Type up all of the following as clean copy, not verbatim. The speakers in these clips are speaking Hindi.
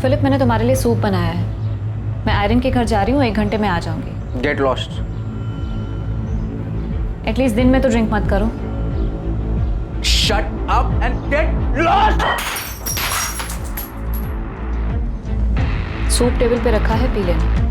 फिलिप, मैंने तुम्हारे लिए सूप बनाया है। मैं आयरन के घर जा रही हूँ, 1 घंटे में आ जाऊंगी। Get lost. एटलीस्ट दिन में तो ड्रिंक मत करो। Shut up and get lost. Soup table पे रखा है, पी लेना।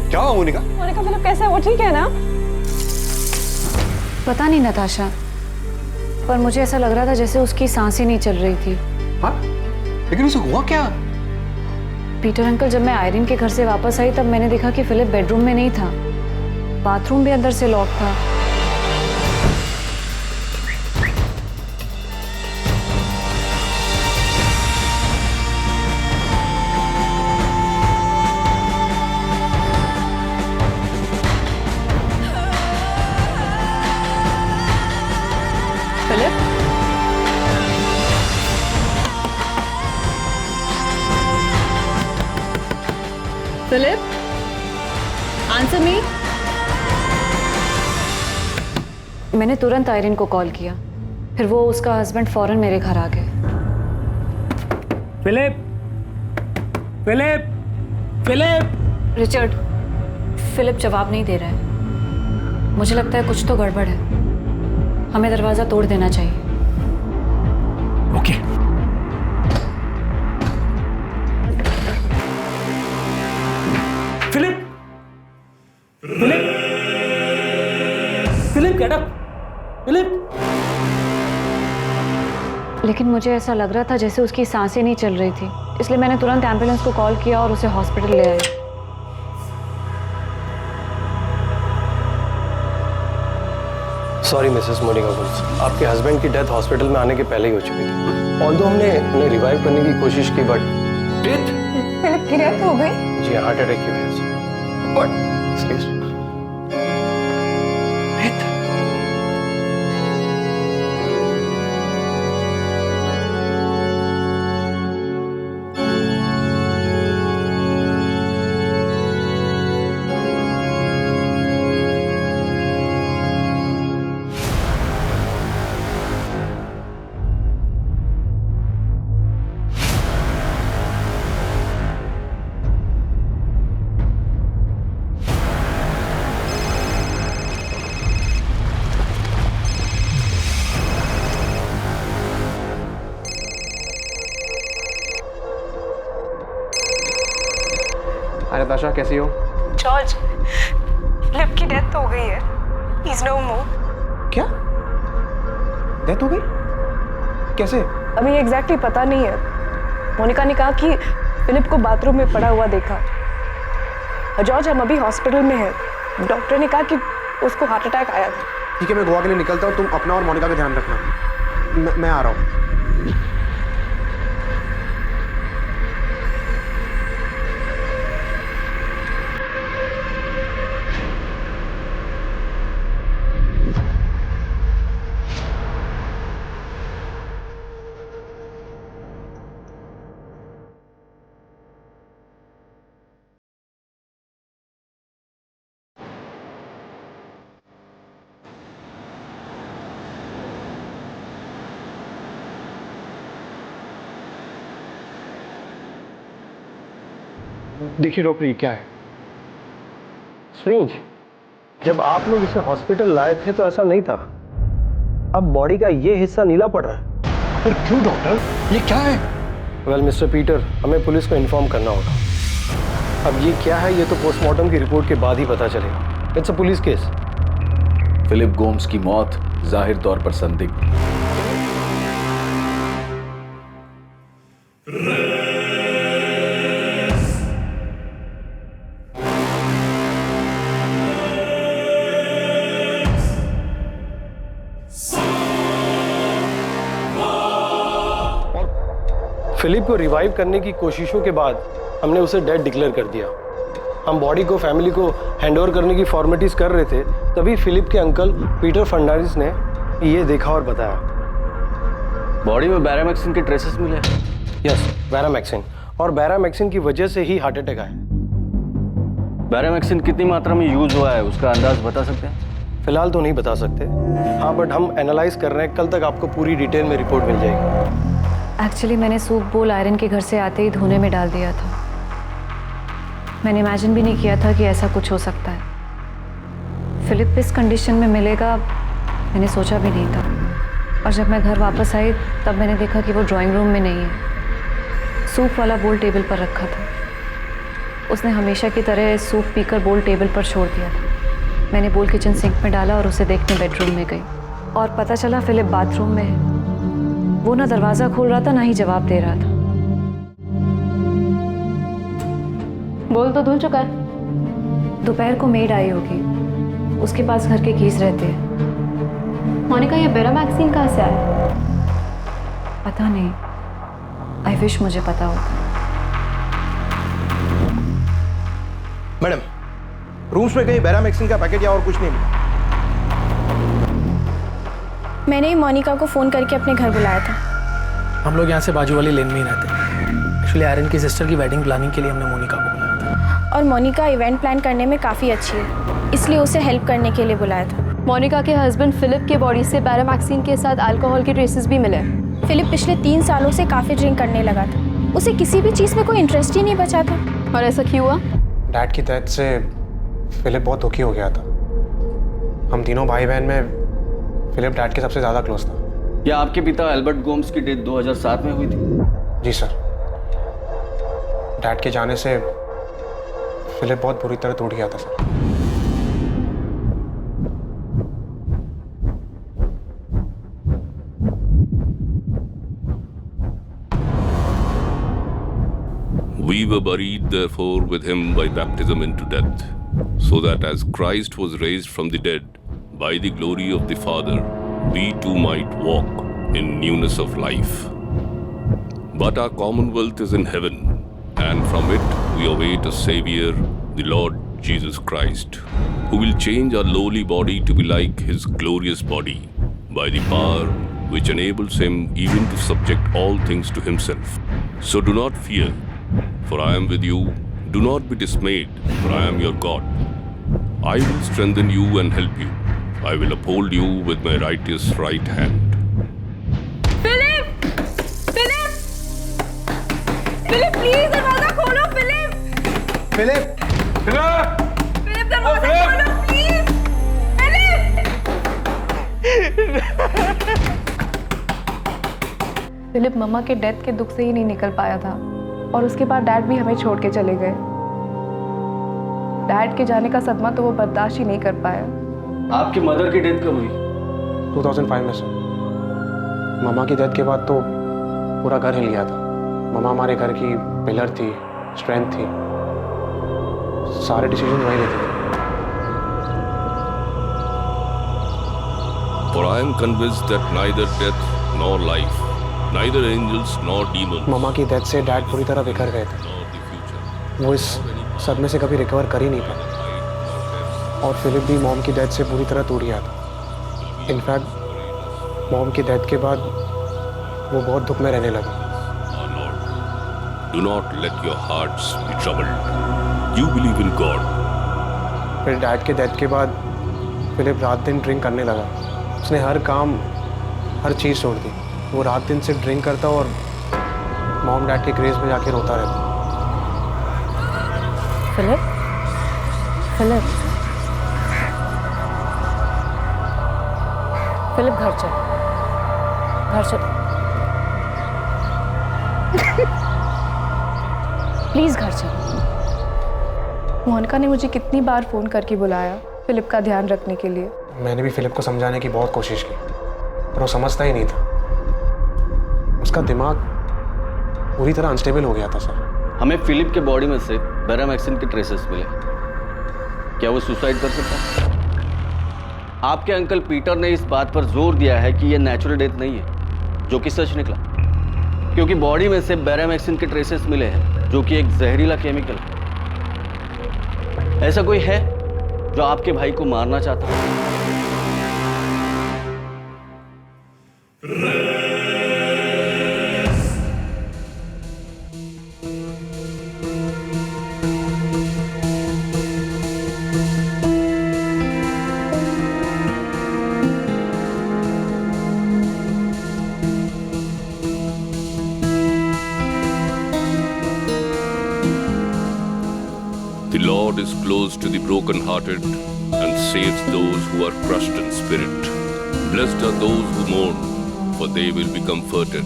क्या हुआ मोनिका? मोनिका, फिलिप कैसा है? वो ठीक है ना? पता नहीं नताशा, पर मुझे ऐसा लग रहा था जैसे उसकी सांसें नहीं चल रही थी। हाँ? लेकिन उसे हुआ क्या? पीटर अंकल, जब मैं आयरन के घर से वापस आई तब मैंने देखा कि फिलिप बेडरूम में नहीं था। बाथरूम भी अंदर से लॉक था। Philip, Philip, answer me. मैंने तुरंत आयरन को कॉल किया, फिर वो उसका हस्बैंड फौरन मेरे घर आ गए। Philip, Philip, Philip. Richard, Philip जवाब नहीं दे रहा है। मुझे लगता है कुछ तो गड़बड़ है। हमें दरवाजा तोड़ देना चाहिए। Okay. Philip, Philip, Philip, get up. Philip. लेकिन मुझे ऐसा लग रहा था जैसे उसकी सांसें नहीं चल रही थी, इसलिए मैंने तुरंत एम्बुलेंस को कॉल किया और उसे हॉस्पिटल ले आई। सॉरी मिसेस मोनिका वुड्स, आपके हस्बैंड की डेथ हॉस्पिटल में आने के पहले ही हो चुकी थी। ऑल्दो हमने उन्हें रिवाइव करने की कोशिश की, बट डेथ? फिलिप की डेथ हो गई? जी हार्ट अटैक की वजह से। What? Excuse me. डेथ? हाय नताशा, कैसी हो? जॉर्ज, फिलिप की डेथ हो गई है। ही इज नो मोर। क्या? डेथ हो गई? कैसे? अभी एग्जैक्टली पता नहीं है। मोनिका ने कहा कि फिलिप को बाथरूम में पड़ा हुआ देखा। और जॉर्ज, हम अभी हॉस्पिटल में हैं। डॉक्टर ने कहा कि उसको हार्ट अटैक आया था। ठीक है, मैं गोवा के लिए निकलता हूँ। तुम अपना और मोनिका का ध्यान रखना। मैं आ रहा हूँ। देखिए डॉक्टर, ये क्या है? स्ट्रेंज, जब आप लोग इसे हॉस्पिटल लाए थे तो ऐसा नहीं था। अब बॉडी का ये हिस्सा नीला पड़ रहा है। पर क्यों डॉक्टर? ये क्या है? वेल मिस्टर पीटर, हमें पुलिस को इन्फॉर्म करना होगा। अब ये क्या है ये तो पोस्टमार्टम की रिपोर्ट के बाद ही पता चलेगा। It's a police case. Philip Gomes की मौत जाहिर तौर पर संदिग्ध। फिलिप को रिवाइव करने की कोशिशों के बाद हमने उसे डेड डिक्लेयर कर दिया। हम बॉडी को फैमिली को हैंडओवर करने की फॉर्मेलिटीज कर रहे थे, तभी फिलिप के अंकल पीटर फर्नांडिस ने ये देखा और बताया। बॉडी में बैरामैक्सिन के ट्रेसेस मिले। यस, बैरामैक्सिन, और बैरामैक्सिन की वजह से ही हार्ट अटैक आया। बैरामैक्सिन कितनी मात्रा में यूज हुआ है उसका अंदाज बता सकते हैं? फिलहाल तो नहीं बता सकते, हाँ, बट हम एनालाइज कर रहे हैं। कल तक आपको पूरी डिटेल में रिपोर्ट मिल जाएगी। एक्चुअली मैंने सूप बोल आयरन के घर से आते ही धोने में डाल दिया था। मैंने इमेजिन भी नहीं किया था कि ऐसा कुछ हो सकता है। फिलिप इस कंडीशन में मिलेगा मैंने सोचा भी नहीं था। और जब मैं घर वापस आई तब मैंने देखा कि वो ड्राइंग रूम में नहीं है। सूप वाला बोल टेबल पर रखा था। उसने हमेशा की तरह सूप पीकर बोल टेबल पर छोड़ दिया था। मैंने बोल किचन सिंक में डाला और उसे देखने बेडरूम में गई और पता चला फिलिप बाथरूम में है। वो ना दरवाजा खोल रहा था ना ही जवाब दे रहा था। बोल तो धुल चुका है। दोपहर को मेड आई होगी, उसके पास घर के कीज रहते हैं। मोनिका, ये बैरामैक्सिन कहाँ से आया? पता नहीं, आई विश मुझे पता होता। मैडम, रूम्स में कहीं बैरामैक्सिन का पैकेट या और कुछ नहीं मिला। मैंने ही मोनिका को फ़ोन करके अपने घर बुलाया था। हम लोग यहाँ से बाजू वाली लेन में ही रहते हैं। एक्चुअली आयरन की सिस्टर की वेडिंग प्लानिंग के लिए हमने मोनिका को बुलाया था। और मोनिका इवेंट प्लान करने में काफ़ी अच्छी है, इसलिए उसे हेल्प करने के लिए बुलाया था। मोनिका के हस्बैंड फिलिप के बॉडी से बैरामैक्सिन के साथ अल्कोहल के ट्रेसेस भी मिले। फिलिप पिछले 3 सालों से काफ़ी ड्रिंक करने लगा था। उसे किसी भी चीज़ में कोई इंटरेस्ट ही नहीं बचा था। और ऐसा क्यों हुआ? डैड की डेथ से फिलिप बहुत दुखी हो गया था। हम तीनों भाई बहन में फिलिप डैड के सबसे ज़्यादा क्लोज था। क्या आपके पिता एल्बर्ट गोम्स की डेथ 2007 में हुई थी? जी सर। डैड के जाने से फिलिप बहुत बुरी तरह टूट गया था sir. We were buried therefore with him by baptism into death, so that as Christ was raised from the dead by the glory of the Father, we too might walk in newness of life. But our commonwealth is in heaven, and from it we await a Savior, the Lord Jesus Christ, who will change our lowly body to be like his glorious body, by the power which enables him even to subject all things to himself. So do not fear, for I am with you. Do not be dismayed, for I am your God. I will strengthen you and help you. I will uphold you with my righteous right hand. Philip! Philip! Philip, please दरवाजा खोलो। फिलिप! फिलिप! फिलिप, दरवाजा खोलो प्लीज। फिलिप मम्मा के डेथ के दुख से ही नहीं निकल पाया था और उसके बाद डैड भी हमें छोड़ के चले गए। डैड के जाने का सदमा तो वो बर्दाश्त ही नहीं कर पाया। आपकी मदर की डेथ कब हुई? 2005 में सर। मम्मा की डेथ के बाद तो पूरा घर हिल गया था। मम्मा हमारे घर की पिलर थी, स्ट्रेंथ थी। सारे डिसीजन वही लेते थे। For I am convinced that neither death nor life, neither angels nor demons, मम्मा की डेथ से डैड पूरी तरह बिखर गए थे। nor the future, वो इस सदमे से कभी रिकवर कर ही नहीं पाए। और फिलिप भी मॉम की डेथ से पूरी तरह टूट गया था। इनफैक्ट मॉम की डेथ के बाद वो बहुत दुख में रहने लगा। our Lord, do not let your hearts be troubled. You believe in God. फिर डैड के डेथ के बाद फिलिप रात दिन ड्रिंक करने लगा। उसने हर काम, हर चीज़ छोड़ दी। वो रात दिन सिर्फ ड्रिंक करता और मॉम डैड के क्रेज में जाके रोता रहता। फिलिप, फिलिप, फिलिप घर चल, घर चल। प्लीज घर चलो। मोनिका ने मुझे कितनी बार फोन करके बुलाया फिलिप का ध्यान रखने के लिए। मैंने भी फिलिप को समझाने की बहुत कोशिश की, पर वो समझता ही नहीं था। उसका दिमाग पूरी तरह अनस्टेबल हो गया था सर। हमें फिलिप के बॉडी में से बैरामैक्सिन के ट्रेसेस मिले। क्या वो सुसाइड कर सकता है? आपके अंकल पीटर ने इस बात पर जोर दिया है कि यह नेचुरल डेथ नहीं है, जो कि सच निकला, क्योंकि बॉडी में से बैरामैक्सिन के ट्रेसेस मिले हैं, जो कि एक जहरीला केमिकल है। ऐसा कोई है जो आपके भाई को मारना चाहता है? The Lord is close to the brokenhearted and saves those who are crushed in spirit. Blessed are those who mourn, for they will be comforted.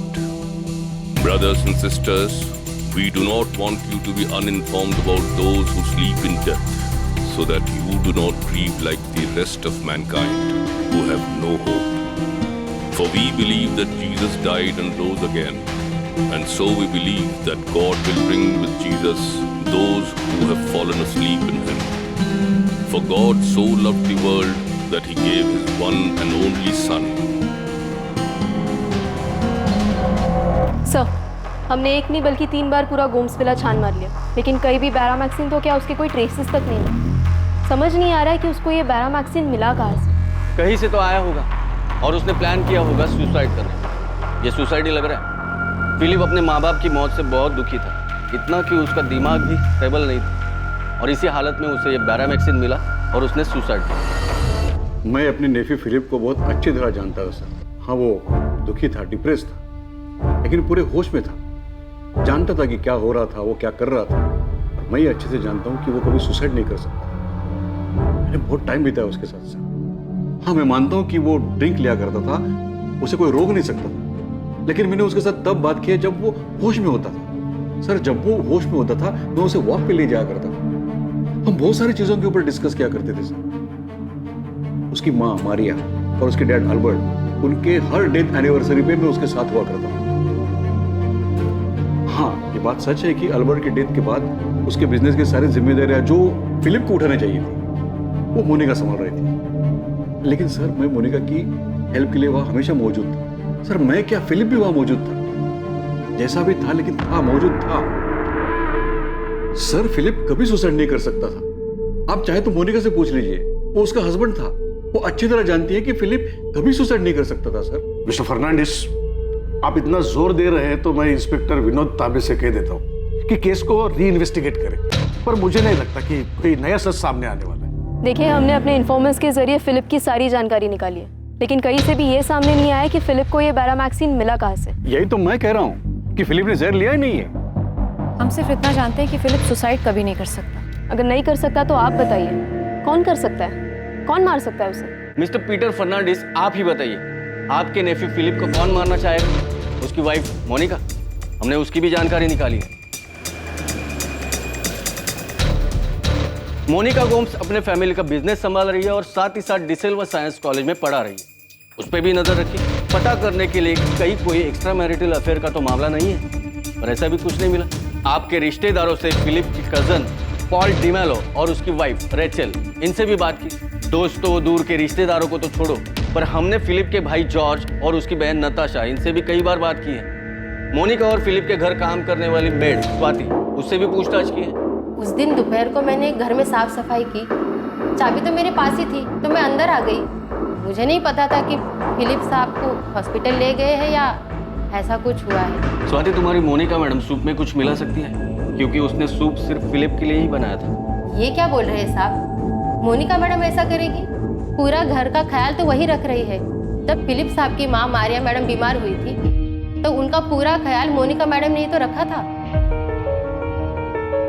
Brothers and sisters, we do not want you to be uninformed about those who sleep in death, so that you do not grieve like the rest of mankind, who have no hope. For we believe that Jesus died and rose again, and so we believe that God will bring with Jesus those who have fallen asleep in him. For God so loved the world that he gave his one and only Son. Sir, हमने एक नहीं बल्कि 3 बार पूरा गोम्स विला छान मार लिया, लेकिन कहीं भी बैरामैक्सिन तो क्या उसके कोई ट्रेसेस तक नहीं मिले। समझ नहीं आ रहा है कि उसको ये बैरामैक्सिन मिला कहाँ से। कहीं से तो आया होगा और उसने प्लान किया होगा सुसाइड करने का। ये सुसाइड ही लग रहा है। फिलिप अपने माँ बाप की मौत से बहुत दुखी था, इतना कि उसका दिमाग भी स्टेबल नहीं था, और इसी हालत में उसे ये बैरामैक्सिन मिला और उसने सुसाइड किया। मैं अपने नेफ्यू फिलिप को बहुत अच्छी तरह जानता हूँ सर। हाँ, वो दुखी था, डिप्रेस था, लेकिन पूरे होश में था। जानता था कि क्या हो रहा था, वो क्या कर रहा था। और मैं ये अच्छे से जानता हूँ कि वो कभी सुसाइड नहीं कर सकता। मैंने बहुत टाइम बिताया उसके साथ सर। हाँ, मैं मानता हूँ कि वो ड्रिंक लिया करता था, उसे कोई रोक नहीं सकता था, लेकिन मैंने उसके साथ तब बात की जब वो होश में होता था। सर, जब वो होश में होता था मैं उसे वॉक पे ले जाया करता था। हम बहुत सारी चीजों के ऊपर डिस्कस किया करते थे सर। उसकी माँ मारिया और उसके डैड अल्बर्ट, उनके हर डेथ एनिवर्सरी पे मैं उसके साथ हुआ करता था। हाँ, ये बात सच है कि अल्बर्ट के डेथ के बाद उसके बिजनेस की सारी जिम्मेदारियां जो फिलिप को उठानी चाहिए थी, वो मोनिका संभाल रही थी। लेकिन सर, मैं मोनिका की हेल्प के लिए वहां हमेशा मौजूद था। सर, मैं क्या, फिलिप भी वहां मौजूद था, जैसा भी था, लेकिन था, मौजूद था। सर, फिलिप कभी सुसाइड नहीं कर सकता था। आप चाहे तो मोनिका से पूछ लीजिए, वो उसका हस्बैंड था। वो अच्छी तरह जानती है कि फिलिप कभी सुसाइड नहीं कर सकता था सर। मिस्टर फर्नांडिस, आप इतना जोर दे रहे हैं तो मैं इंस्पेक्टर विनोद तांबे से कह देता हूँ कि केस को री इन्वेस्टिगेट करें, पर मुझे नहीं लगता कि कोई नया सच सामने आने वाला है। देखिए, हमने अपने इन्फॉर्मर्स के जरिए फिलिप की सारी जानकारी निकाली है, लेकिन कहीं से भी ये सामने नहीं आया कि फिलिप को ये बैरामैक्सिन मिला कहाँ से। यही तो मैं कह रहा हूँ कि फिलिप ने जहर लिया ही नहीं है। हम सिर्फ इतना जानते हैं कि फिलिप सुसाइड कभी नहीं कर सकता। अगर नहीं कर सकता तो आप बताइए, कौन कर सकता है? कौन मार सकता है उसे? मिस्टर पीटर फर्नांडिस, आप ही बताइए, आपके नेफ्यू फिलिप को कौन मारना चाहेगा? उसकी वाइफ मोनिका? हमने उसकी भी जानकारी निकाली है। मोनिका गोम्स अपने फैमिली का बिजनेस संभाल रही है और साथ ही साथ डिसेल्वा साइंस कॉलेज में पढ़ा रही है। उस पर भी नजर रखी, पता करने के लिए कहीं कोई एक्स्ट्रा मैरिटल अफेयर का तो मामला नहीं है, पर ऐसा भी कुछ नहीं मिला। आपके रिश्तेदारों से फिलिप की कजन पॉल डिमेलो और उसकी वाइफ रेचल, इनसे भी बात की। दोस्तों, दूर के रिश्तेदारों को तो छोड़ो, पर हमने फिलिप के भाई जॉर्ज और उसकी बहन नताशा, इनसे भी कई बार बात की है। मोनिका और फिलिप के घर काम करने वाली मेड स्वाति, उससे भी पूछताछ की है। उस दिन दोपहर को मैंने घर में साफ सफाई की, चाबी तो मेरे पास ही थी, तो मैं अंदर आ गई। मुझे नहीं पता था कि फिलिप साहब को हॉस्पिटल ले गए हैं या ऐसा कुछ हुआ है। स्वाति, तुम्हारी मोनिका मैडम सूप में कुछ मिला सकती है, क्योंकि उसने सूप सिर्फ फिलिप के लिए ही बनाया था। ये क्या बोल रहे हैं साहब? मोनिका मैडम ऐसा करेगी? पूरा घर का ख्याल तो वही रख रही है। जब फिलिप साहब की माँ मारिया मैडम बीमार हुई थी, तो उनका पूरा ख्याल मोनिका मैडम ने ही तो रखा था।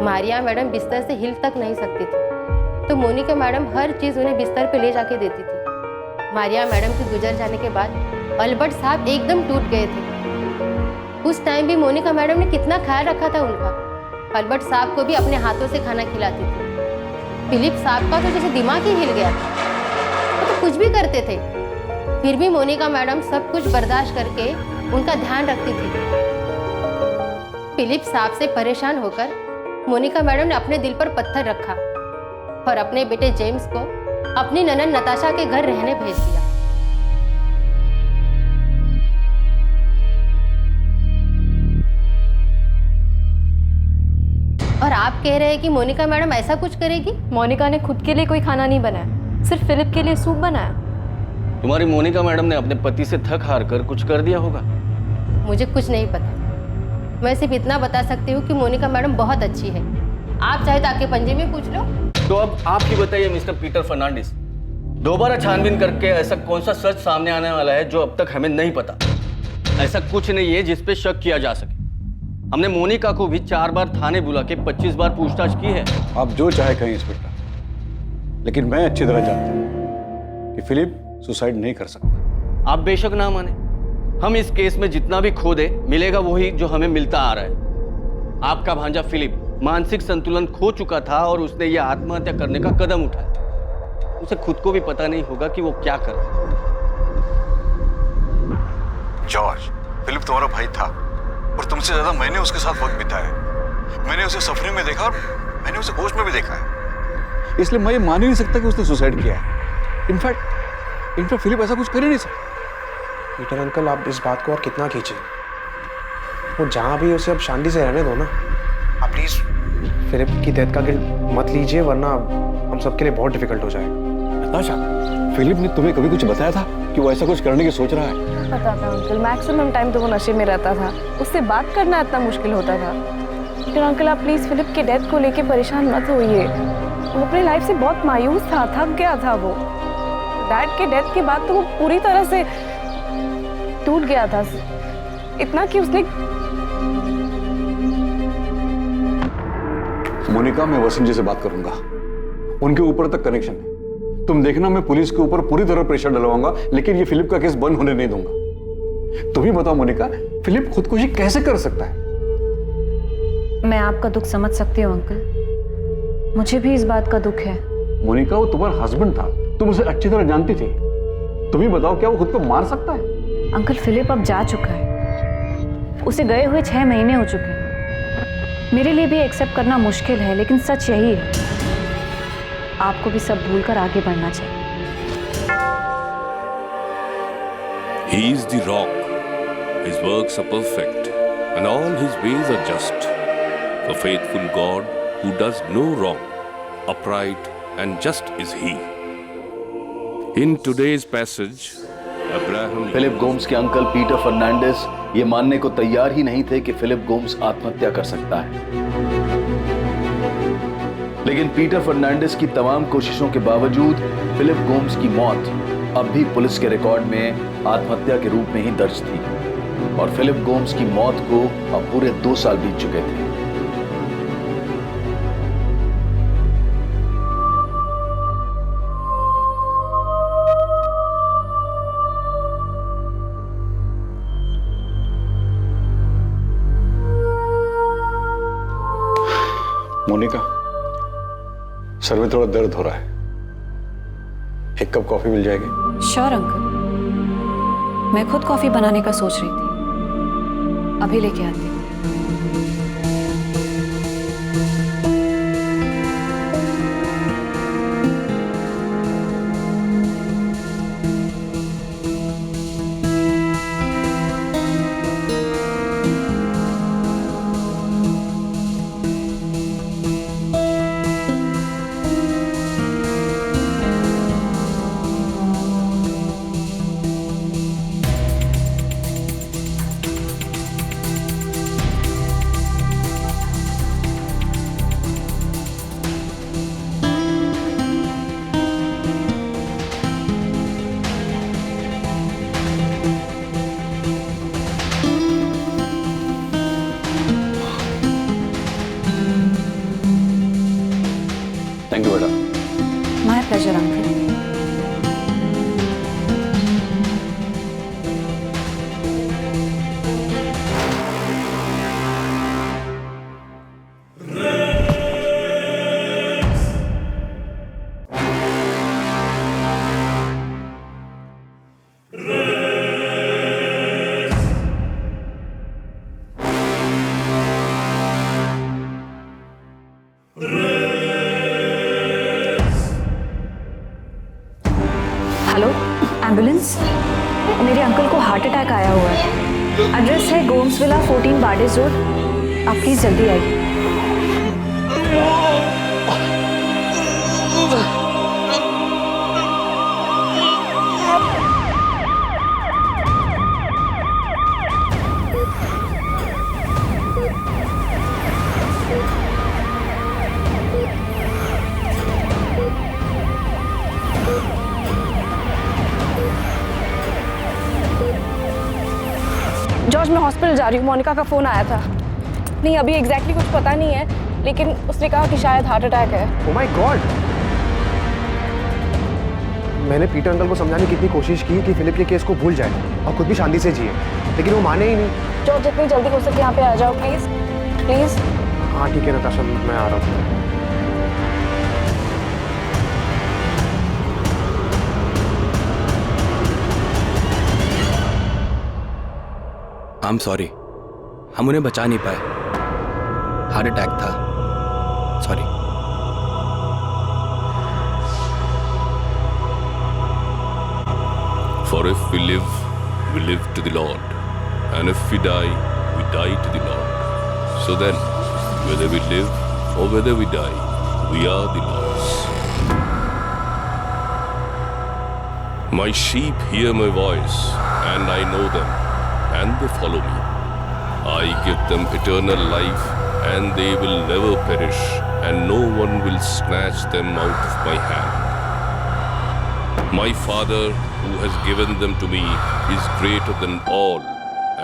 मारिया मैडम बिस्तर से हिल तक नहीं सकती थी, तो मोनिका मैडम हर चीज़ उन्हें बिस्तर पे ले जाके देती थी। मारिया मैडम के गुजर जाने के बाद अल्बर्ट साहब एकदम टूट गए थे। उस टाइम भी मोनिका मैडम ने कितना ख्याल रखा था उनका। अल्बर्ट साहब को भी अपने हाथों से खाना खिलाती थी। फिलिप साहब का तो जैसे दिमाग ही हिल गया था, वो तो कुछ भी करते थे, फिर भी मोनिका मैडम सब कुछ बर्दाश्त करके उनका ध्यान रखती थी। फिलिप साहब से परेशान होकर मोनिका मैडम ने अपने दिल पर पत्थर रखा और अपने बेटे जेम्स को अपनी ननद नताशा के घर रहने भेज दिया। और आप कह रहे हैं कि मोनिका मैडम ऐसा कुछ करेगी? मोनिका ने खुद के लिए कोई खाना नहीं बनाया, सिर्फ फिलिप के लिए सूप बनाया। तुम्हारी मोनिका मैडम ने अपने पति से थक हार कर कुछ कर दिया होगा। मुझे कुछ नहीं पता, मैं सिर्फ इतना बता सकती हूँ कि मोनिका मैडम बहुत अच्छी है। आप चाहे तो आके पंजे में पूछ लो। तो अब आप ही बताइए मिस्टर पीटर फर्नांडिस, दोबारा छानबीन करके ऐसा कौन सा सच सामने आने वाला है जो अब तक हमें नहीं पता? ऐसा कुछ नहीं है जिस पे शक किया जा सके। हमने मोनिका को भी 4 बार थाने बुला के 25 बार पूछताछ की है। आप जो चाहे कहें इंस्पेक्टर, लेकिन मैं अच्छी तरह जानता हूं कि फिलिप सुसाइड नहीं कर सकता। आप बेशक ना माने, हम इस केस में जितना भी खोदे मिलेगा वही जो हमें मिलता आ रहा है। आपका भांजा फिलिप मानसिक संतुलन खो चुका था और उसने ये आत्महत्या करने का कदम उठाया। उसे खुद को भी पता नहीं होगा कि वो क्या कर रहा है। जॉर्ज, फिलिप तुम्हारा भाई था और तुमसे ज्यादा मैंने उसके साथ वक्त बिताया है। मैंने उसे सफरे में देखा और मैंने उसे होश में भी देखा है, इसलिए मैं ये मान ही नहीं सकता कि उसने सुसाइड किया है। इनफैक्ट फिलिप ऐसा कुछ कर ही नहीं सकता। पीटर अंकल, आप इस बात को और कितना खींचे? वो जहाँ भी उसे अब शांति से रहने दो ना। आप प्लीज फिलिप की डेथ का गिल्ट मत लीजिए, वरना हम सबके लिए बहुत डिफिकल्ट हो जाएगा। नताशा, फिलिप ने तुम्हें कभी कुछ बताया था कि वो ऐसा कुछ करने की सोच रहा है? पता था अंकल, मैक्सिमम टाइम तो वो नशे में रहता था, उससे बात करना इतना मुश्किल होता था। पीटर अंकल, आप प्लीज फिलिप के डेथ को लेके परेशान मत होइए। वो अपनी लाइफ से बहुत मायूस था, थक गया था वो। डैड के डेथ के बाद तो वो पूरी तरह से टूट गया था, इतना कि उसने। मोनिका, मैं वसंत जी से बात करूंगा, उनके ऊपर तक कनेक्शन है। तुम देखना, मैं पुलिस के ऊपर पूरी तरह प्रेशर डलवाऊंगा, लेकिन ये फिलिप का केस बंद होने नहीं दूंगा। तुम ही बताओ मोनिका, फिलिप खुदकुशी कैसे कर सकता है? मैं आपका दुख समझ सकती हूँ अंकल, मुझे भी इस बात का दुख है। मोनिका, वो तुम्हारा हस्बैंड था, तुम उसे अच्छी तरह जानती थी। तुम ही बताओ, क्या वो खुद को मार सकता है? अंकल, फिलिप अब जा चुका है, उसे गए हुए 6 महीने हो चुके हैं। मेरे लिए भी एक्सेप्ट करना मुश्किल है, लेकिन सच यही है। आपको भी सब भूलकर आगे बढ़ना चाहिए। He is the rock. His works are perfect, and all his ways are just. The faithful God who does no wrong, upright and just is he. In today's passage, Abraham... Philip Gomes के अंकल पीटर फर्नांडिस ये मानने को तैयार ही नहीं थे कि फिलिप गोम्स आत्महत्या कर सकता है। लेकिन पीटर फर्नांडिस की तमाम कोशिशों के बावजूद फिलिप गोम्स की मौत अब भी पुलिस के रिकॉर्ड में आत्महत्या के रूप में ही दर्ज थी, और फिलिप गोम्स की मौत को अब पूरे 2 साल बीत चुके थे। मोनिका, सर में थोड़ा दर्द हो रहा है, एक कप कॉफी मिल जाएगी? श्योर अंकल, मैं खुद कॉफी बनाने का सोच रही थी, अभी लेके आती हूँ। थैंक यू बेटा। My pleasure uncle. अटैक आया हुआ है। एड्रेस है गोम्स विला 14 बार्डेस रोड। आप प्लीज जल्दी आइए। जॉर्ज, मैं हॉस्पिटल जा रही हूँ। मोनिका का फ़ोन आया था। नहीं, अभी एग्जैक्टली कुछ पता नहीं है, लेकिन उसने कहा कि शायद हार्ट अटैक है। Oh my God! मैंने पीटर अंकल को समझाने की इतनी कोशिश की कि फिलिप के केस को भूल जाए और खुद भी शांति से जिए, लेकिन वो माने ही नहीं। जॉर्ज, जितनी जल्दी हो सके यहाँ पे आ जाओ प्लीज़ प्लीज़। हाँ ठीक है नताशा, मैं आ रहा हूँ। I'm sorry, हम उन्हें बचा नहीं पाए। हार्ट अटैक था। Sorry. For if we live to the Lord, and if we die to the Lord. So then, whether we live or whether we die, we are the Lord's. My sheep hear my voice, and I know them, and they follow me. I give them eternal life, and they will never perish, and no one will snatch them out of my hand. My Father, who has given them to me, is greater than all,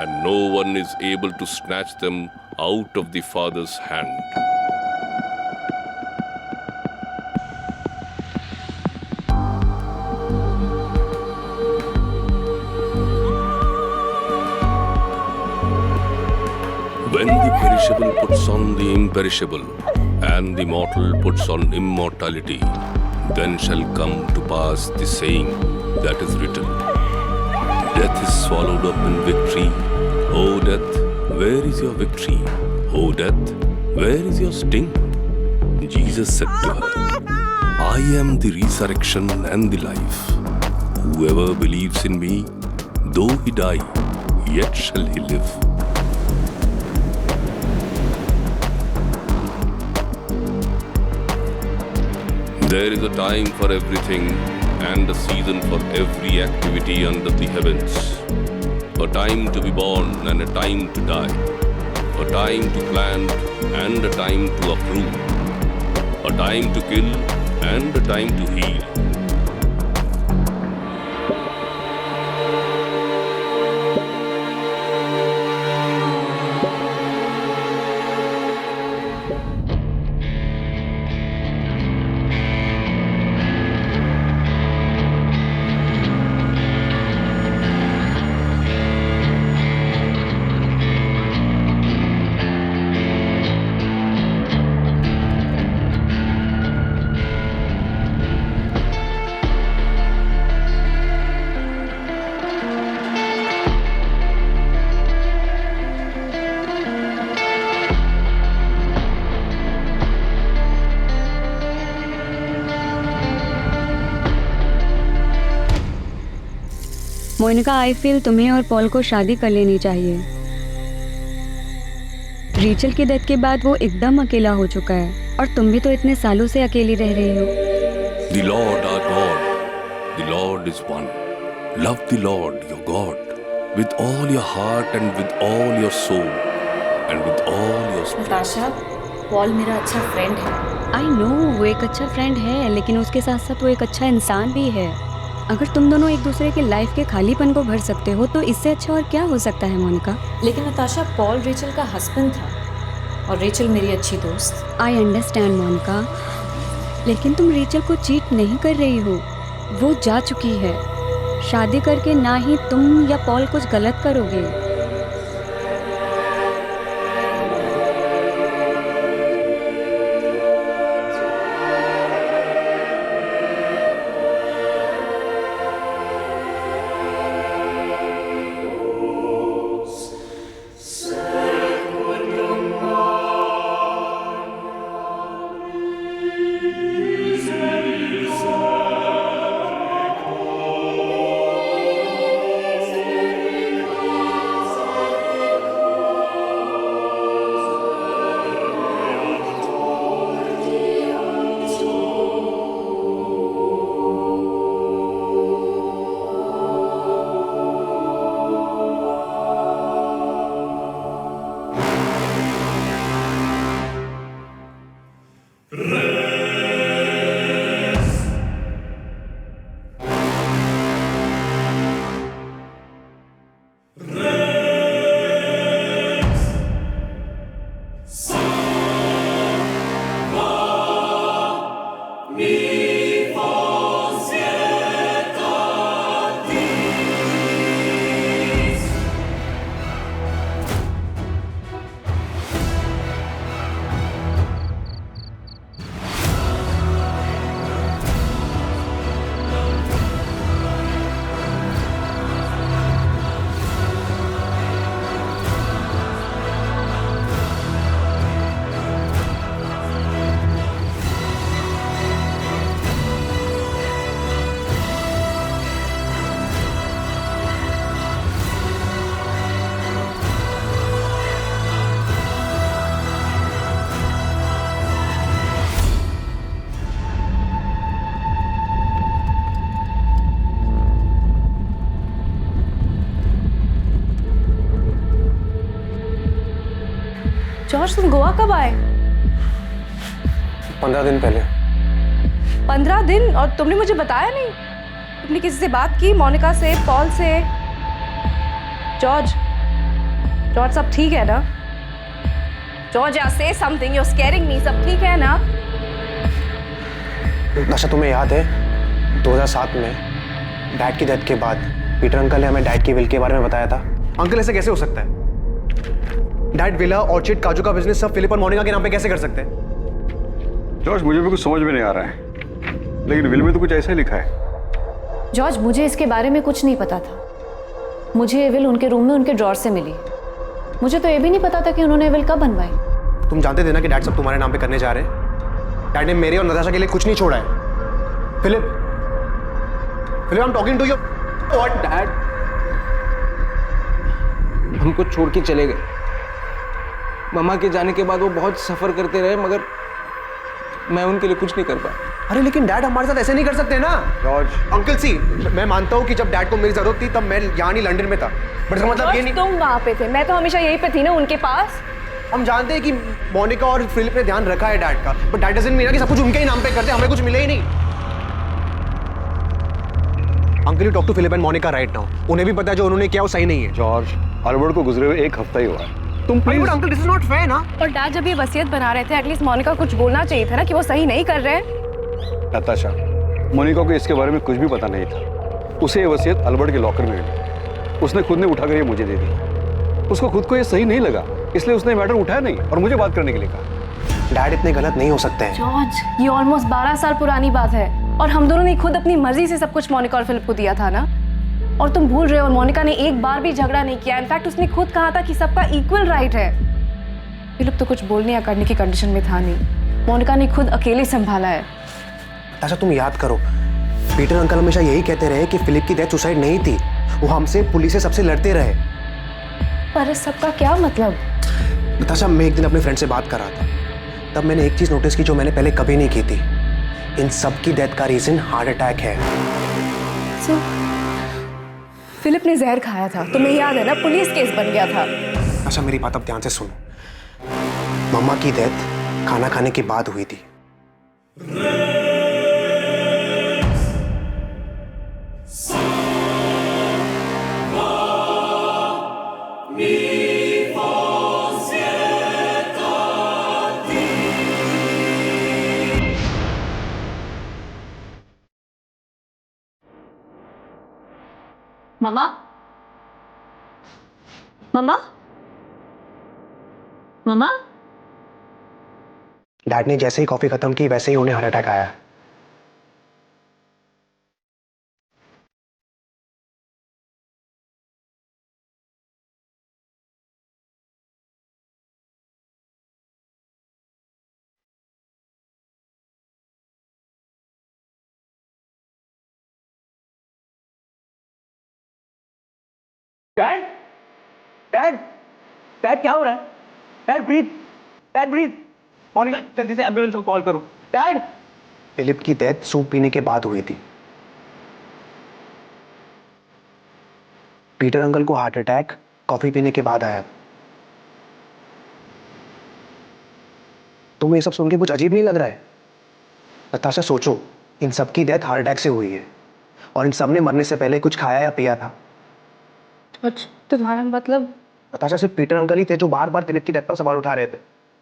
and no one is able to snatch them out of the Father's hand. When the perishable puts on the imperishable, and the mortal puts on immortality, then shall come to pass the saying that is written, Death is swallowed up in victory. O death, where is your victory? O death, where is your sting? Jesus said to her, I am the resurrection and the life. Whoever believes in me, though he die, yet shall he live. There is a time for everything and a season for every activity under the heavens. A time to be born and a time to die. A time to plant and a time to uproot. A time to kill and a time to heal. Monica, I feel तुम्हें और पॉल को शादी कर लेनी चाहिए। रीचल की डेथ के बाद वो एकदम अकेला हो चुका है और तुम भी तो इतने सालों से अकेली रह रही हो। The Lord our God, the Lord is one. Love the Lord your God with all your heart and with all your soul and with all your spirit. Natasha, Paul मेरा अच्छा फ्रेंड है। आई नो वो एक अच्छा फ्रेंड है, लेकिन उसके साथ साथ वो एक अच्छा इंसान भी है। अगर तुम दोनों एक दूसरे के लाइफ के खालीपन को भर सकते हो तो इससे अच्छा और क्या हो सकता है मोनिका। लेकिन नताशा, पॉल रेचल का हस्बैंड था और रेचल मेरी अच्छी दोस्त। आई अंडरस्टैंड मोनिका, लेकिन तुम रेचल को चीट नहीं कर रही हो। वो जा चुकी है। शादी करके ना ही तुम या पॉल कुछ गलत करोगे। जॉर्ज तुम गोवा कब आए? 15 दिन पहले। 15 दिन? और तुमने मुझे बताया नहीं? तुमने किसी से बात की? मोनिका से, पॉल से? जॉर्ज, जॉर्ज सब ठीक है ना? George say something, you are scaring me. सब ठीक है ना? नशा तुम्हें याद है 2007 में डैड की डेथ के बाद पीटर अंकल ने हमें डैड की विल के बारे में बताया था। अंकल ऐसे कैसे हो सकता है? डैड विला, ऑर्चिड, काजू का बिजनेस सब फिलिप और मोनिका के नाम पे कैसे कर सकते हैं? जॉर्ज मुझे भी कुछ समझ में नहीं आ रहा है, लेकिन विल में तो कुछ ऐसा ही लिखा है। जॉर्ज, मुझे इसके बारे में कुछ नहीं पता था। मुझे ये विल उनके रूम में उनके ड्रॉर से मिली। मुझे तो ये भी नहीं पता था कि उन्होंने विल कब बनवाई। तुम जानते थे ना कि डैड सब तुम्हारे नाम पे करने जा रहे हैं। डैड ने मेरे और नताशा के लिए कुछ नहीं छोड़ा है। Philip, Philip, I am talking to you. What? Dad हमको छोड़ के चले गए। मम्मा के जाने के बाद वो बहुत सफर करते रहे, मगर मैं उनके लिए कुछ नहीं कर पाया। अरे लेकिन डैड हमारे साथ ऐसे नहीं कर सकते ना। जॉर्ज, अंकल सी, मैं मानता हूँ कि जब डैड को मेरी जरूरत थी तब मैं यहाँ नहीं लंदन में था, बट इसका मतलब ये नहीं। तुम वहाँ पे थे, मैं तो हमेशा यहीं पे थी ना उनके पास। हम जानते हैं कि मोनिका और फिलिप ने ध्यान रखा है डैड का, बट डैड डजंट मीन कि सब कुछ उनके ही नाम पे करते, हमें कुछ मिले ही नहीं। Uncle, you talk to Philip and Monica right now. उन्हें भी पता है जो उन्होंने किया वो सही नहीं है। जॉर्ज, अल्बर्ट को गुजरे हुए 1 हफ्ता ही हुआ है। तुम please. Uncle, this is not fair ना। और डैड जब ये वसीयत बना रहे थे, एटलीस्ट मोनिका कुछ बोलना चाहिए था ना कि वो सही नहीं कर रहे हैं। नताशा, मोनिका को इसके बारे में कुछ भी पता नहीं था। उसे ये वसीयत अल्बर्ट के लॉकर में मिली। उसने खुद ने उठाकर ये मुझे दे दी। उसको खुद को ये सही नहीं लगा, इसलिए उसने मैटर उठाया नहीं और मुझे बात करने के लिए कहा। डैड इतने गलत नहीं हो सकते हैं। जॉर्ज, ये ऑलमोस्ट 12 साल पुरानी बात है और हम दोनों ने खुद अपनी मर्जी से सब कुछ मोनिका और फिलिप को दिया था ना। और तुम भूल रहे हो, मोनिका ने एक बार भी झगड़ा नहीं किया। इनफैक्ट उसने खुद कहा था कि सबका इक्वल राइट है। फिलिप तो कुछ बोलने या करने की कंडीशन में था नहीं। मोनिका ने खुद अकेले संभाला है। अच्छा, तुम याद करो, पीटर अंकल हमेशा यही कहते रहे कि फिलिप की डेथ सुसाइड नहीं थी। वो हमसे, पुलिस से, सबसे लड़ते रहे। पर इस सबका क्या मतलब? नताशा, मैं एक दिन अपने फ्रेंड से बात कर रहा था, तब मैंने एक चीज नोटिस की जो मैंने पहले कभी नहीं की थी। इन सब की डेथ का रीजन हार्ट अटैक है। फिलिप ने जहर खाया था, तुम्हें याद है ना? पुलिस केस बन गया था। अच्छा, मेरी बात अब ध्यान से सुनो। मम्मा की डेथ खाना खाने के बाद हुई थी। मम्मा, मम्मा, मम्मा। डैड ने जैसे ही कॉफी खत्म की वैसे ही उन्हें हार्ट अटैक आया। डैड, डैड, डैड क्या हो रहा है? Dad breathe, dad breathe. Monica, जल्दी से एम्बुलेंस को कॉल करो। डैड। फिलिप की डेथ सूप पीने के बाद हुई थी। पीटर अंकल को हार्ट अटैक कॉफी पीने के बाद आया। तुम्हें ये सब सुन के कुछ अजीब नहीं लग रहा है? नताशा, सोचो, इन सब की डेथ हार्ट अटैक से हुई है और इन सब ने मरने से पहले कुछ खाया या पिया था। अच्छा, तो तुम्हारा मतलब? नताशा, सिर्फ पीटर अंकल ही थे जो बार बार फिलिप की डेथ पर सवाल उठा रहे थे।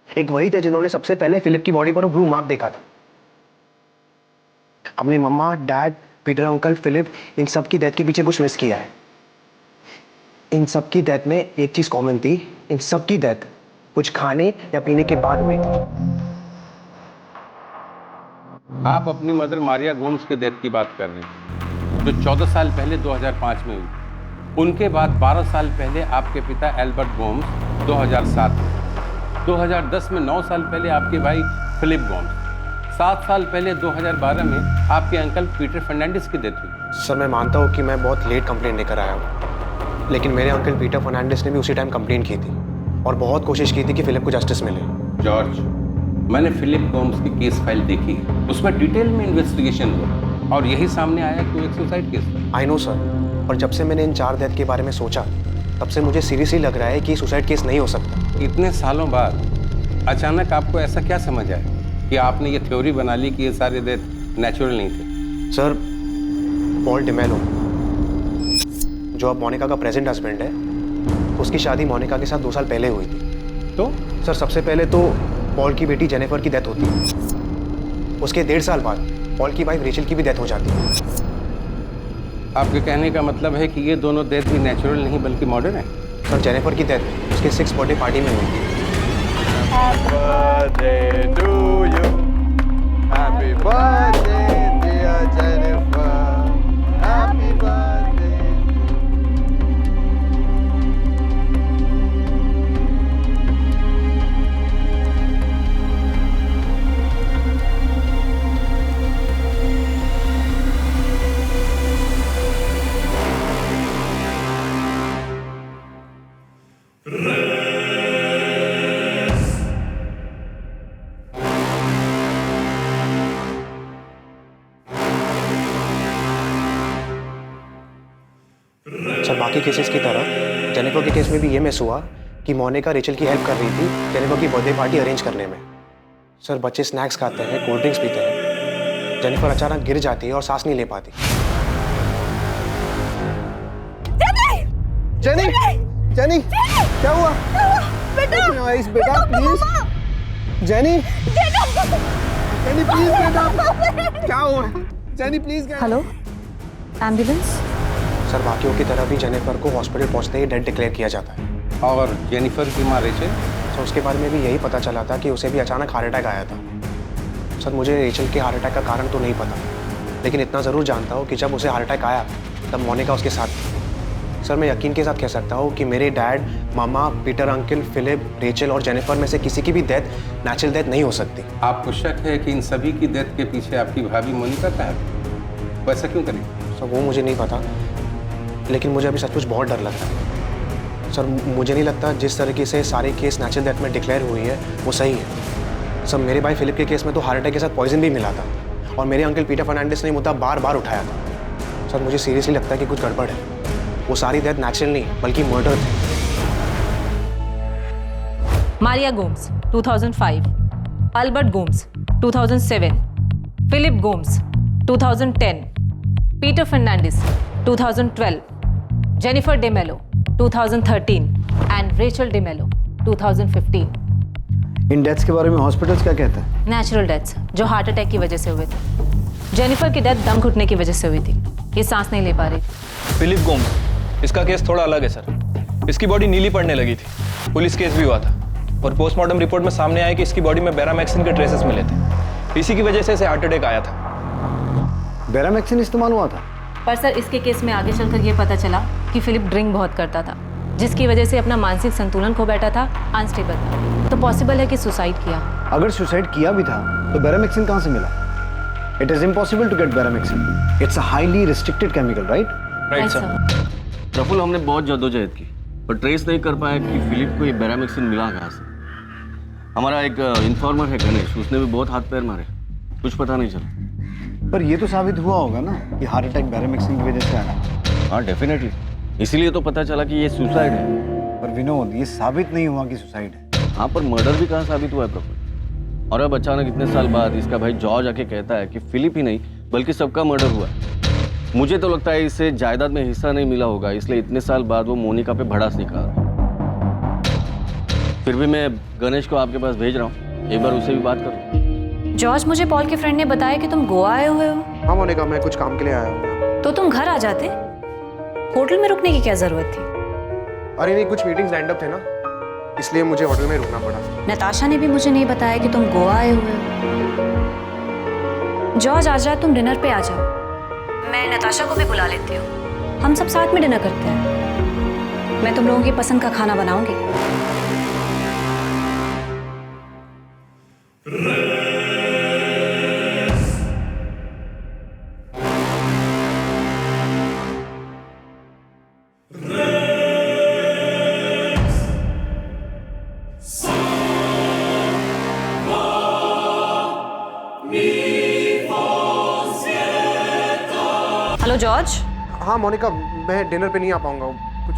एक वही थे जिन्होंने सबसे पहले फिलिप की बॉडी पर ब्लू मार्क देखा था। अपनी मम्मा, डैड, पीटर अंकल, फिलिप, इन सब की डेथ के पीछे कुछ मिस किया है। इन सब की डेथ में एक चीज कॉमन थी, इन सब की डेथ कुछ खाने या पीने के बाद हुई थी। आप अपनी मदर मारिया गोम्स के डेथ की बात कर रहे हैं, जो 14 साल पहले 2005 में हुई। उनके बाद 12 साल पहले आपके पिता एल्बर्ट गोम्स 2007 में, 2010 में 9 साल पहले आपके भाई फिलिप गोम्स, 7 साल पहले 2012 में आपके अंकल पीटर फर्नांडिस की डेथ हुई। सर, मैं मानता हूँ कि मैं बहुत लेट कंप्लेंट लेकर आया हूँ, लेकिन मेरे अंकल पीटर फर्नांडिस ने भी उसी टाइम कंप्लेंट की थी और बहुत कोशिश की थी कि फिलिप को जस्टिस मिले। जॉर्ज, मैंने फिलिप गोम्स की केस फाइल देखी, उसमें डिटेल में इन्वेस्टिगेशन हुआ और यही सामने आया कि वो एक सुसाइड केस था। आई नो सर, पर जब से मैंने इन 4 डेथ के बारे में सोचा तब से मुझे सीरियसली लग रहा है कि सुसाइड केस नहीं हो सकता। इतने सालों बाद अचानक आपको ऐसा क्या समझ आया कि आपने ये थ्योरी बना ली कि ये सारे डेथ नेचुरल नहीं थे? सर, पॉल डिमेलो जो अब मोनिका का प्रेजेंट हस्बैंड है, उसकी शादी मोनिका के साथ 2 साल पहले हुई थी। तो सर, सबसे पहले तो पॉल की बेटी जेनिफर की डेथ होती है। उसके 1.5 साल बाद पॉल की वाइफ रेचल की भी डेथ हो जाती है। आपके कहने का मतलब है कि ये दोनों डेथ भी नेचुरल नहीं बल्कि मॉडर्न है? सर, जेनिफर की डेथ उसके 6th बर्थडे पार्टी में हुई थी। Happy birthday to you. Happy birthday, dear Jennifer. Happy birthday. Sir, बाकी केसेस की तरह जेनिफर के केस में भी ये मिस हुआ कि मोनिका रेचल की हेल्प कर रही थी जेनिफर की बर्थडे पार्टी अरेंज करने में। सर, बच्चे स्नैक्स खाते हैं, कोल्ड ड्रिंक्स पीते हैं। जेनिफर अचानक गिर जाती है और सांस नहीं ले पाती। जेनी, जेनी, क्या हुआ? बेटा, बेटा प्लीज। जेनी, जेनी प्लीज बेटा, क्या हुआ? Jenny please. Hello, ambulance? Sir, बाकियों की तरह भी जेनिफर को हॉस्पिटल पहुंचते ही डेड डिक्लेयर किया जाता है। और जेनिफर की माँ रेचल? सर, उसके बारे में भी यही पता चला था कि उसे भी अचानक हार्ट अटैक आया था। सर, मुझे रेचल के हार्ट अटैक का कारण तो नहीं पता, लेकिन इतना ज़रूर जानता हूँ कि जब उसे हार्ट अटैक आया तब मोनिका उसके साथ थी। सर, मैं यकीन के साथ कह सकता हूँ कि मेरे डैड, मामा, पीटर अंकल, फिलिप, रेचल और जेनिफर में से किसी की भी डेथ नेचुरल डेथ नहीं हो सकती। आपको शक है कि इन सभी की डेथ के पीछे आपकी भाभी मोनिका का है? वैसा क्यों करें? सर, वो मुझे नहीं पता, लेकिन मुझे अभी सचमुच बहुत डर लगता है। सर, मुझे नहीं लगता जिस तरीके से सारे केस नेचुरल डेथ में डिक्लेयर हुई है वो सही है। सर, मेरे भाई फिलिप के केस में तो हार्ट अटैक के साथ पॉइजन भी मिला था और मेरे अंकल पीटर फर्नांडिस ने मुद्दा बार बार उठाया था। सर, मुझे सीरियसली लगता है कि कुछ गड़बड़ है। वो सारी डेथ नेचुरल नहीं बल्कि मर्डर थी। Maria Gomes 2005, Albert Gomes 2007, Philip Gomes 2010, Peter Fernandes 2012, Jennifer Demello 2013 and Rachel Demello 2015। इन डेथ्स के बारे में हॉस्पिटल्स क्या कहते हैं? नेचुरल डेथ्स जो हार्ट अटैक की वजह से हुए थे। जेनिफर की डेथ दम घुटने की वजह से हुई थी, ये सांस नहीं ले पा रही थी। फिलिप गोम्स, इसका केस थोड़ा अलग है सर। इसकी बॉडी नीली पड़ने लगी थी, पुलिस केस भी हुआ था और पोस्टमार्टम रिपोर्ट में सामने आया कि इसकी बॉडी में बेरामैक्सिन के ट्रेसेस मिले थे। इसी की वजह से इसे हार्ट अटैक आया था। बेरामैक्सिन इस्तेमाल हुआ था? पर सर, इसके केस में आगे चलकर ये पता चला कि फिलिप ड्रिंक बहुत करता था, जिसकी वजह से अपना मानसिक संतुलन खो बैठा था, अनस्टेबल था। तो पॉसिबल है कि सुसाइड किया। अगर सुसाइड किया भी था तो बेरामैक्सिन कहाँ से मिला? It is impossible to get बेरामैक्सिन। It's a highly restricted chemical, right? Right sir. Praful, हमने बहुत जद्दोजहद की पर ट्रेस नहीं कर पाया कि फिलिप को ये बेरामैक्सिन मिला कहाँ से। हमारा एक इन्फॉर्मर है गणेश, उसने भी बहुत हाथ पैर मारे, कुछ पता नहीं चला। पर ये तो साबित हुआ होगा ना कि हार्ट अटैक बेरामैक्सिन की वजह से आया। हाँ, डेफिनेटली, इसीलिए तो पता चला कि ये सुसाइड है। पर विनोद, ये साबित नहीं हुआ कि सुसाइड है। हाँ, पर मर्डर भी कहाँ साबित हुआ है प्रफुल्ल? और अब अचानक इतने साल बाद इसका भाई जॉर्ज आके कहता है कि फिलिप ही नहीं बल्कि सबका मर्डर हुआ। मुझे तो लगता है इसे जायदाद में हिस्सा नहीं मिला होगा, इसलिए इतने साल बाद वो मोनिका पे भड़ास निकाला। फिर भी मैं गणेश को आपके पास भेज रहा हूँ, एक बार उसे भी बात करो। जॉर्ज, मुझे पॉल के फ्रेंड ने बताया कि तुम गोवा आए हुए हो। हाँ मोनिका, मैं कुछ काम के लिए आया हूँ। तो तुम घर आ जाते, होटल में रुकने की क्या जरूरत थी? अरे नहीं, कुछ मीटिंग्स लाइंड अप थे ना, इसलिए मुझे होटल में रुकना पड़ा। नताशा ने भी मुझे नहीं बताया कि तुम गोवा आए हुए हो। जॉर्ज, आज रात तुम डिनर पे आ जाओ, मैं नताशा को भी बुला लेती हूँ, हम सब साथ में डिनर करते हैं। मैं तुम लोगों की पसंद का खाना बनाऊंगी। Hello George. हाँ मोनिका, मैं डिनर पे नहीं आ पाऊंगा,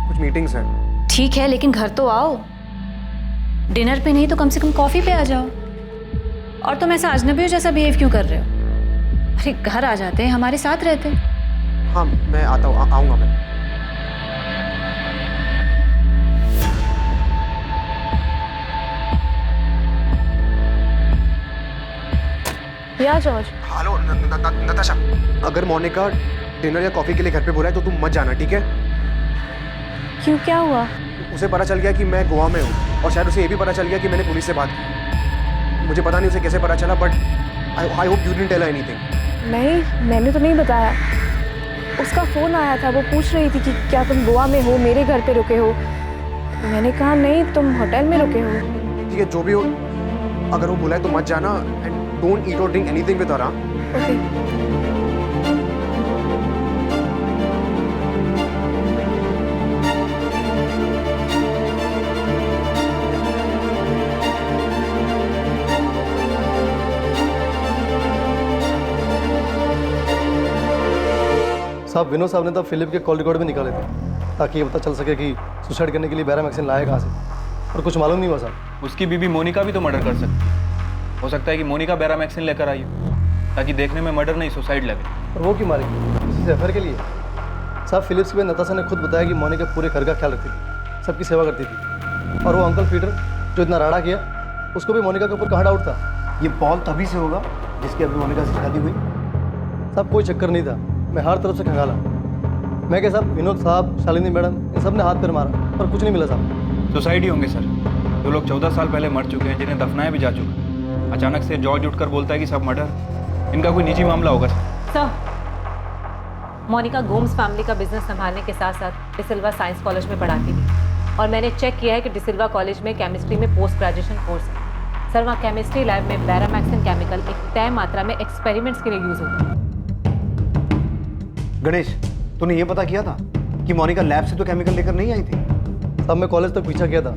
कुछ मीटिंग्स हैं। ठीक है, लेकिन घर तो आओ। डिनर पे नहीं तो कम से कम कॉफ़ी पे आ जाओ। और तुम ऐसा अजनबियों जैसा बिहेव क्यों कर रहे हो? अरे घर आ जाते, हमारे साथ रहते। हाँ मैं आता हूँ, आऊँगा मैं। या जॉर्ज। हेलो नताशा, अगर मोनिका डिनर या कॉफी के लिए घर पे बोला है तो तुम मत जाना, ठीक है? क्यों, क्या हुआ? उसे पता चल गया कि मैं गोवा में हूँ और शायद उसे ये भी पता चल गया कि मैंने पुलिस से बात की। मुझे पता नहीं उसे कैसे पता चला, but I hope you didn't tell her anything. नहीं, मैंने तो नहीं बताया। उसका फ़ोन आया था, वो पूछ रही थी कि क्या तुम गोवा में हो, मेरे घर पे रुके हो। मैंने कहा नहीं, तुम होटल में रुके हो। ठीक है, जो भी हो, अगर वो बुलाए तो मत जाना एंड डोंट ईट और drink anything with her. Okay. साहब, विनोद साहब ने तब फिलिप के कॉल रिकॉर्ड भी निकाले थे ताकि ये पता चल सके कि सुसाइड करने के लिए बैरामैक्सिन लाया कहाँ से, और कुछ मालूम नहीं हुआ साहब। उसकी बीबी मोनिका भी तो मर्डर कर सकती है। हो सकता है कि मोनिका बैरामैक्सिन लेकर आई हो ताकि देखने में मर्डर नहीं सुसाइड लगे। और वो क्यों मारेगी? किसी से अफेयर के लिए? साहब, फिलिप्स की नताशा ने खुद बताया कि मोनिका पूरे घर का ख्याल रखती थी, सबकी सेवा करती थी। और वो अंकल पीटर जो इतना राड़ा किया, उसको भी मोनिका के ऊपर कहाँ डाउट था? ये पॉल तभी से होगा जिसकी अभी मोनिका से शादी हुई। साहब, कोई चक्कर नहीं था, मैं हर तरफ से खंगाला। मैं क्या साहब, विनोद साहब, शालिनी मैडम, इन सब ने हाथ पैर मारा पर कुछ नहीं मिला साहब। सुसाइड ही होंगे सर। जो लोग 14 साल पहले मर चुके हैं, जिन्हें दफनाया भी जा चुका, अचानक से जॉर्ज उठकर बोलता है कि सब मर्डर। इनका कोई निजी मामला होगा सर। मोनिका गोम्स फैमिली का बिजनेस संभालने के साथ साथ डिसिल्वा साइंस कॉलेज में पढ़ाती थी, और मैंने चेक किया है कि डिसिल्वा कॉलेज में केमिस्ट्री में पोस्ट ग्रेजुएशन कोर्स है। सर, वहाँ केमिस्ट्री लैब में बैरामैक्सिन केमिकल एक तय मात्रा में एक्सपेरिमेंट्स के लिए यूज होता है। गणेश, तूने ये पता किया था कि मोनिका लैब से तो केमिकल लेकर नहीं आई थी? साहब, मैं कॉलेज तक पीछा किया था,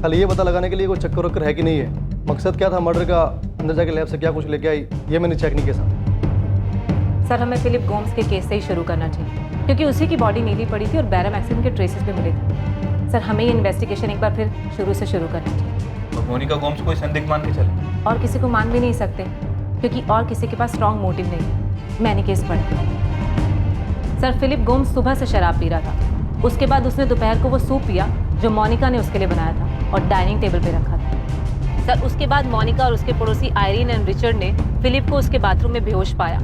खाली ये पता लगाने के लिए कोई चक्कर वक्कर है कि नहीं है। मकसद क्या था मर्डर का, अंदर जाके लैब से क्या कुछ लेके आई, ये मैंने चेक नहीं किया साहब। सर, हमें फिलिप गोम्स के केस से ही शुरू करना चाहिए, क्योंकि उसी की बॉडी नीली पड़ी थी और बैरामैक्सिन के ट्रेसेस भी मिले थे। सर, हमें ये इन्वेस्टिगेशन एक बार फिर शुरू से शुरू करना चाहिए। और मोनिका गोम्स को संदिग्ध मान के चले, और किसी को मान भी नहीं सकते, क्योंकि और किसी के पास स्ट्रॉन्ग मोटिव नहीं है। मैंने केस पढ़ा। सर, फिलिप गोम्स सुबह से शराब पी रहा था, उसके बाद उसने दोपहर को वो सूप पिया जो मोनिका ने उसके लिए बनाया था और डाइनिंग टेबल पे रखा था। सर, उसके बाद मोनिका और उसके पड़ोसी आयरीन एंड रिचर्ड ने फिलिप को उसके बाथरूम में बेहोश पाया,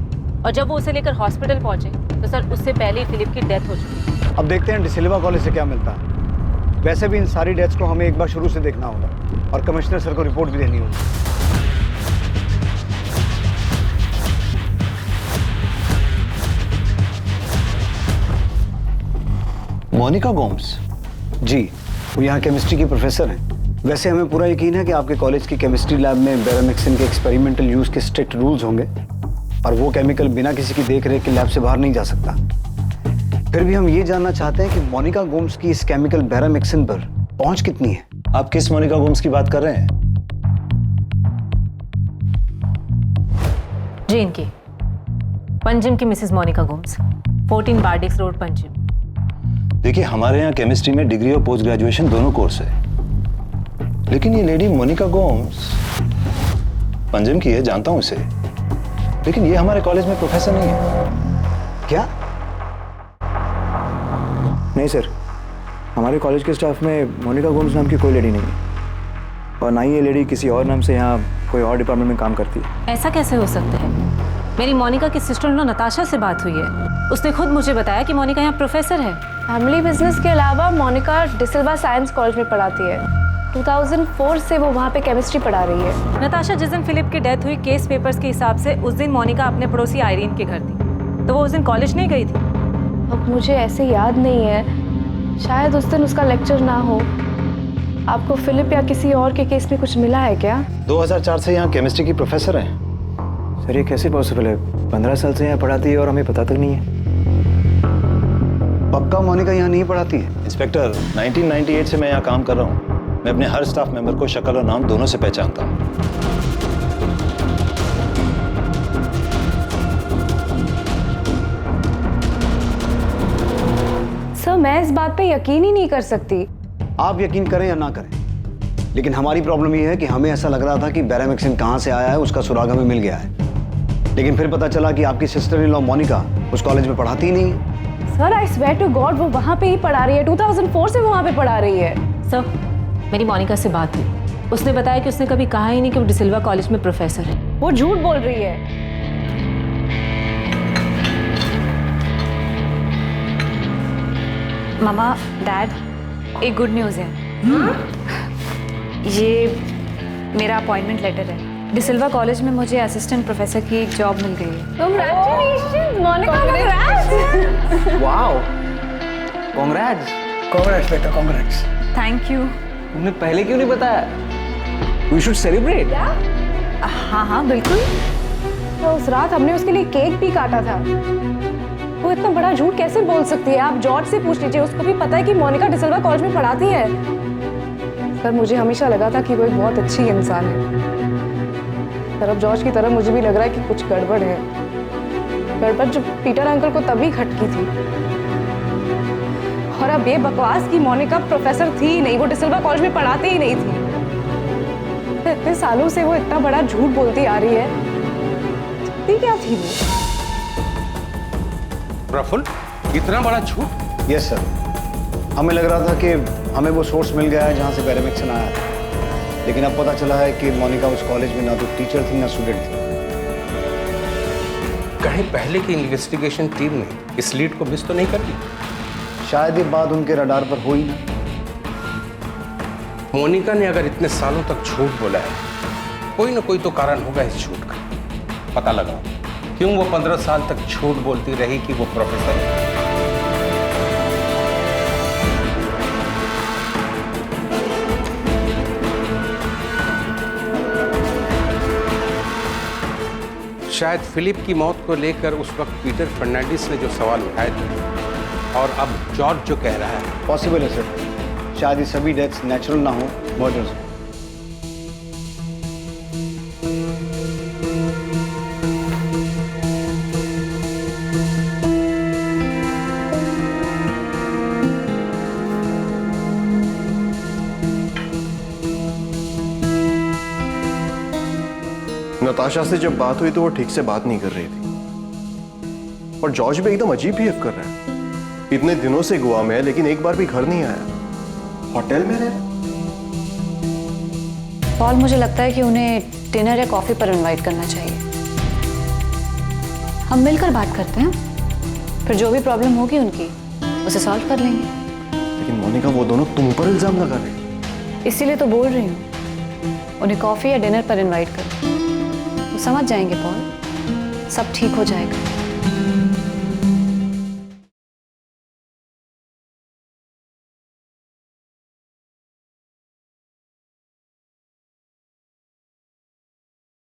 और जब वो उसे लेकर हॉस्पिटल पहुंचे तो सर उससे पहले ही फिलिप की डेथ हो चुकी। अब देखते हैं डिसिल्वा कॉलेज से क्या मिलता है। वैसे भी इन सारी डेथ्स को हमें एक बार शुरू से देखना होगा और कमिश्नर सर को रिपोर्ट भी देनी होगी। मोनिका गोम्स जी, वो यहाँ केमिस्ट्री की प्रोफेसर हैं। वैसे हमें पूरा यकीन है कि आपके कॉलेज की केमिस्ट्री लैब में बैरामैक्सिन के एक्सपेरिमेंटल यूज के स्ट्रिक्ट रूल्स होंगे, और वो केमिकल बिना किसी की देख रेख के लैब से बाहर नहीं जा सकता। फिर भी हम ये जानना चाहते हैं कि मोनिका गोम्स की इस केमिकल बैरामैक्सिन पर पहुंच कितनी है। आप किस मोनिका गोम्स की बात कर रहे हैं? जी, इनकी पंजिम की मिसेस मोनिका गोम्स, 14 बार्डिक्स रोड, पंजिम। देखिए, हमारे यहाँ केमिस्ट्री में डिग्री और पोस्ट ग्रेजुएशन दोनों कोर्स है, लेकिन ये लेडी मोनिका गोम्स पंजिम की है, जानता हूँ इसे, लेकिन ये हमारे कॉलेज में प्रोफेसर नहीं है। क्या? नहीं सर, हमारे कॉलेज के स्टाफ में मोनिका गोम्स नाम की कोई लेडी नहीं है, और ना ही ये लेडी किसी और नाम से यहाँ कोई और डिपार्टमेंट में काम करती है। ऐसा कैसे हो सकता है? मेरी मोनिका की सिस्टर इन लॉ नताशा से बात हुई है, उसने खुद मुझे बताया कि मोनिका यहाँ प्रोफेसर है। फैमिली बिजनेस के अलावा मोनिका डिसिल्वा साइंस कॉलेज में पढ़ाती है। 2004 से वो वहाँ पे केमिस्ट्री पढ़ा रही है। नताशा, जिस दिन फिलिप की डेथ हुई, केस पेपर्स के हिसाब से उस दिन मोनिका अपने पड़ोसी आयरीन के घर थी, तो वो उस दिन कॉलेज नहीं गई थी। अब मुझे ऐसे याद नहीं है, शायद उस दिन उसका लेक्चर ना हो। आपको फिलिप या किसी और के केस में कुछ मिला है क्या? 2004 से यहाँ केमिस्ट्री की प्रोफेसर हैं। सर, ये कैसे पॉसिबल है? 15 साल से यहाँ पढ़ाती है और हमें पता तक नहीं है। पक्का मोनिका यहाँ नहीं पढ़ाती है? इंस्पेक्टर, 1998 से मैं यहाँ काम कर रहा हूँ। मैं अपने हर स्टाफ मेंबर को शक्ल और नाम दोनों से पहचानता हूँ। सर, मैं इस बात पे यकीन ही नहीं कर सकती। आप यकीन करें या ना करें, लेकिन हमारी प्रॉब्लम ये है कि हमें ऐसा लग रहा था कि बैरामैक्सिन कहाँ से आया है उसका सुराग हमें मिल गया है, लेकिन फिर पता चला कि आपकी सिस्टर इन लॉ मोनिका उस कॉलेज में पढ़ाती ही नहीं है। Sir I swear to God वो वहाँ पे ही पढ़ा रही है, 2004 से वो वहाँ पे पढ़ा रही है। सर मेरी मोनिका से बात हुई, उसने बताया कि उसने कभी कहा ही नहीं कि वो डिसिल्वा कॉलेज में प्रोफेसर है। वो झूठ बोल रही है। मामा, डैड, एक गुड न्यूज़ है। ये मेरा अपॉइंटमेंट लेटर है। डिसिल्वा कॉलेज में मुझे असिस्टेंट प्रोफेसर की एक जॉब मिल गई है। Congratulations, Monica, congrats! Wow, congrats. Congrats बेटा, कांग्रेट्स। Thank you. तुमने पहले क्यों नहीं बताया? We should celebrate. हाँ हाँ बिल्कुल। तो उस रात हमने उसके लिए केक भी काटा था। वो इतना बड़ा झूठ कैसे बोल सकती है? आप जॉर्ज से पूछ लीजिए, उसको भी पता है कि मोनिका डिसिल्वा कॉलेज में पढ़ाती है। पर मुझे हमेशा लगा था कि वो एक बहुत अच्छी इंसान है। पर अब जॉर्ज की तरह मुझे भी लग रहा है कि कुछ गड़बड़ है। गड़बड़ जो पीटर अंकल को तभी खटकी थी। और अब ये बकवास कि मोनिका प्रोफेसर थी ही नहीं, वो डिसिल्वा कॉलेज में पढ़ाती ही नहीं थी। इतने सालों से वो इतना बड़ा झूठ बोलती आ रही है। क्या थी वो? प्रफुल्ल, इतना बड़ा झूठ? यस सर, हमें लग रहा था कि हमें वो सोर्स मिल गया है जहाँ से बैरामैक्सिन आया था, लेकिन अब पता चला है कि मोनिका उस कॉलेज में ना तो टीचर थी ना स्टूडेंट थी। कहीं पहले की इन्वेस्टिगेशन टीम ने इस लीड को मिस तो नहीं कर दी? शायद ये बात उनके रडार पर हो ही ना। मोनिका ने अगर इतने सालों तक झूठ बोला है, कोई ना कोई तो कारण होगा इस झूठ का। पता लगाओ क्यों वो 15 साल तक झूठ बोलती रही कि वो प्रोफेसर है। शायद फिलिप की मौत को लेकर उस वक्त पीटर फर्नांडिस ने जो सवाल उठाए थे और अब जॉर्ज जो कह रहा है, पॉसिबल है सर। शायद ये सभी डेथ्स नेचुरल ना हो, मर्डर्स हो। नताशा से जब बात हुई तो वो ठीक से बात नहीं कर रही थी, और जॉर्ज भी एकदम अजीब बिहेव कर रहा है। इतने दिनों से गोवा में है लेकिन एक बार भी घर नहीं आया, होटल में रह रहा। पॉल, मुझे लगता है कि उन्हें डिनर या कॉफी पर इनवाइट करना चाहिए। हम मिलकर बात करते हैं, फिर जो भी प्रॉब्लम होगी उनकी उसे सॉल्व कर लेंगे। लेकिन मोनिका, वो दोनों तुम पर इल्जाम लगा रहे। इसीलिए तो बोल रही हूँ, उन्हें कॉफी या डिनर पर इनवाइट करो। वो समझ जाएंगे पॉल, सब ठीक हो जाएगा।